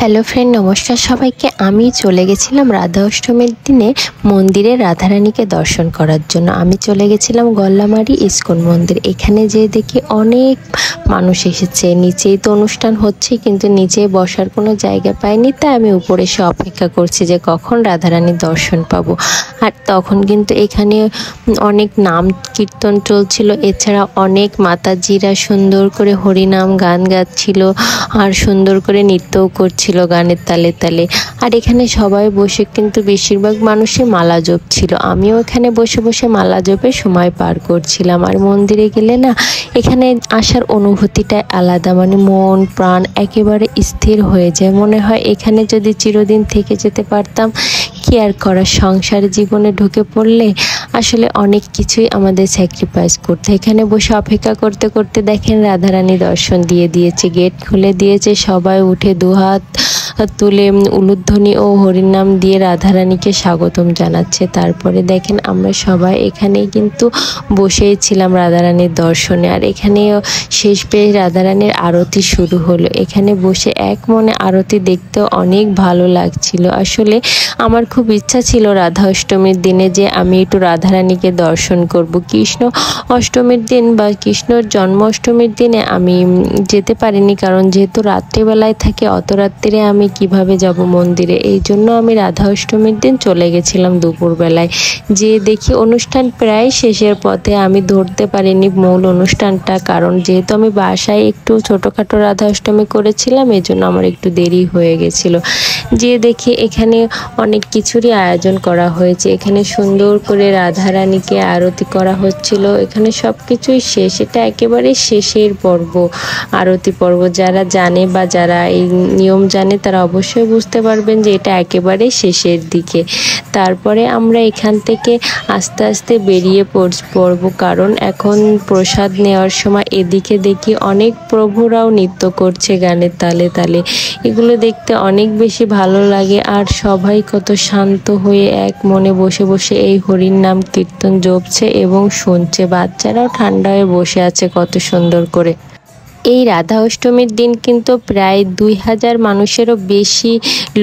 Hello friend, নমস্কার সবাইকে। আমি চলে গেছিলাম রাধা অষ্টমীর দিনে মন্দিরে রাধারানীকে দর্শন করার জন্য। আমি চলে গেছিলাম গল্লামারি ইস্কন মন্দির। এখানে যে দেখি অনেক মানুষ এসেছে। নিচেই তো অনুষ্ঠান হচ্ছে, কিন্তু নিচে বসার কোনো জায়গা পাইনি, তাই আমি উপরে এসে অপেক্ষা করছি যে কখন রাধারানীর দর্শন পাবো। আর তখন কিন্তু এখানে অনেক নাম কীর্তন চলছিল, এছাড়া অনেক মাতাজিরা সুন্দর করে হরিনাম গান গাচ্ছিল আর সুন্দর করে নৃত্যও করছিল গানের তালে তালে। আর এখানে সবাই বসে কিন্তু বেশিরভাগ মানুষই মালা জপছিল। আমিও এখানে বসে বসে মালা জপে সময় পার করছিলাম। আর মন্দিরে গেলে না, এখানে আসার অনুভূতিটাই আলাদা, মানে মন প্রাণ একেবারে স্থির হয়ে যায়। মনে হয় এখানে যদি চিরদিন থেকে যেতে পারতাম। কি আর করার, সংসার জীবনে ঢুকে পড়লে আসলে অনেক কিছুই আমাদের স্যাক্রিফাইস করতে। এখানে বসে অপেক্ষা করতে করতে দেখেন রাধারানী দর্শন দিয়ে দিয়েছে, গেট খুলে দিয়েছে। সবাই উঠে দুহাত তুলে উলুধ্বনি ও হরিনাম দিয়ে রাধারানীকে স্বাগতম জানাচ্ছে। তারপরে দেখেন আমরা সবাই এখানেই কিন্তু বসেই ছিলাম রাধারানীর দর্শনে। আর এখানে শেষ পেয়ে রাধারানীর আরতি শুরু হলো। এখানে বসে এক মনে আরতি দেখতে অনেক ভালো লাগছিল। আসলে আমার খুব ইচ্ছা ছিল রাধা অষ্টমীর দিনে যে আমি একটু রাধারানীকে দর্শন করব। কৃষ্ণ অষ্টমীর দিন বা কৃষ্ণর জন্ম অষ্টমীর দিনে আমি যেতে পারিনি, কারণ যেহেতু রাত্রিবেলায় থাকে, অত রাত্রিরে আমি কিভাবে যাব মন্দিরে। এই জন্য আমি রাধা অষ্টমীর দিন চলে গেছিলাম দুপুরবেলায়। যে দেখি অনুষ্ঠান প্রায় শেষের পথে, আমি ধরতে পারিনি মূল অনুষ্ঠানটা, কারণ যেহেতু আমি বাসায় একটু ছোটোখাটো রাধা অষ্টমী করেছিলাম, এই জন্য আমার একটু দেরি হয়ে গেছিলো। যে দেখি এখানে অনেক কিছুরই আয়োজন করা হয়েছে। এখানে সুন্দর করে রাধারানীকে আরতি করা হচ্ছিল। এখানে সব কিছুই শেষ, এটা একেবারে শেষের পর্ব, আরতি পর্ব। যারা জানে বা যারা এই নিয়ম জানে তারা অবশ্যই বুঝতে পারবেন যে এটা একেবারে শেষের দিকে। তারপরে আমরা এখান থেকে আস্তে আস্তে বেরিয়ে পড়ব, কারণ এখন প্রসাদ নেওয়ার সময় এদিকে দেখি অনেক প্রভুরাও নৃত্য করছে গানের তালে তালে। এগুলো দেখতে অনেক বেশি ভালো লাগে। আর সবাই কত শান্ত হয়ে এক মনে বসে বসে এই হরির নাম কীর্তন জপছে এবং শুনছে। বাচ্চারাও ঠান্ডা হয়ে বসে আছে কত সুন্দর করে। এই রাধা অষ্টমীর দিন কিন্তু প্রায় 2000 মানুষেরও বেশি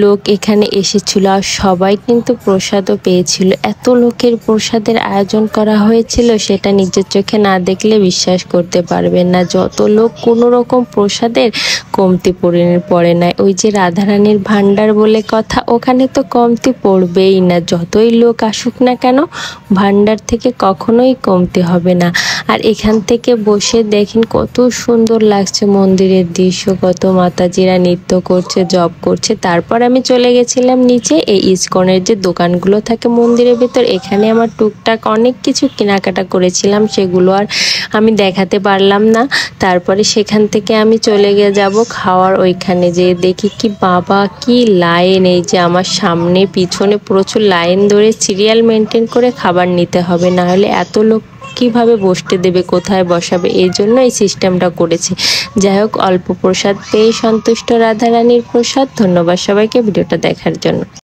লোক এখানে এসেছিল। আর সবাই কিন্তু প্রসাদও পেয়েছিল। এত লোকের প্রসাদের আয়োজন করা হয়েছিল, সেটা নিজের চোখে না দেখলে বিশ্বাস করতে পারবেন না। যত লোক, কোনো রকম প্রসাদের কমতি পড়ে না। ওই যে রাধারানীর ভান্ডার বলে কথা, ওখানে তো কমতি পড়বেই না। যতই লোক আসুক না কেন, ভান্ডার থেকে কখনোই কমতি হবে না। আর এখান থেকে বসে দেখেন কত সুন্দর লাগছে মন্দিরের দৃশ্য, কত মাতাজিরা নৃত্য করছে, জপ করছে। তারপর আমি চলে গেছিলাম নিচে, এই ইস্কনের যে দোকানগুলো থাকে মন্দিরের ভেতর, এখানে আমার টুকটাক অনেক কিছু কেনাকাটা করেছিলাম, সেগুলো আর আমি দেখাতে পারলাম না। তারপরে সেখান থেকে আমি চলে যাব খাওয়ার ওইখানে। যে দেখি কি বাবা, কি লাইন! এই যে আমার সামনে পিছনে প্রচুর লাইন ধরে সিরিয়াল মেনটেন করে খাবার নিতে হবে, না হলে এত লোক কিভাবে বসতে দেবে, কোথায় বসাবে, এই জন্য এই সিস্টেমটা করেছে। যাই হোক, অল্প প্রসাদ পেয়ে সন্তুষ্ট রাধারানীর প্রসাদ। ধন্যবাদ সবাইকে ভিডিওটা দেখার জন্য।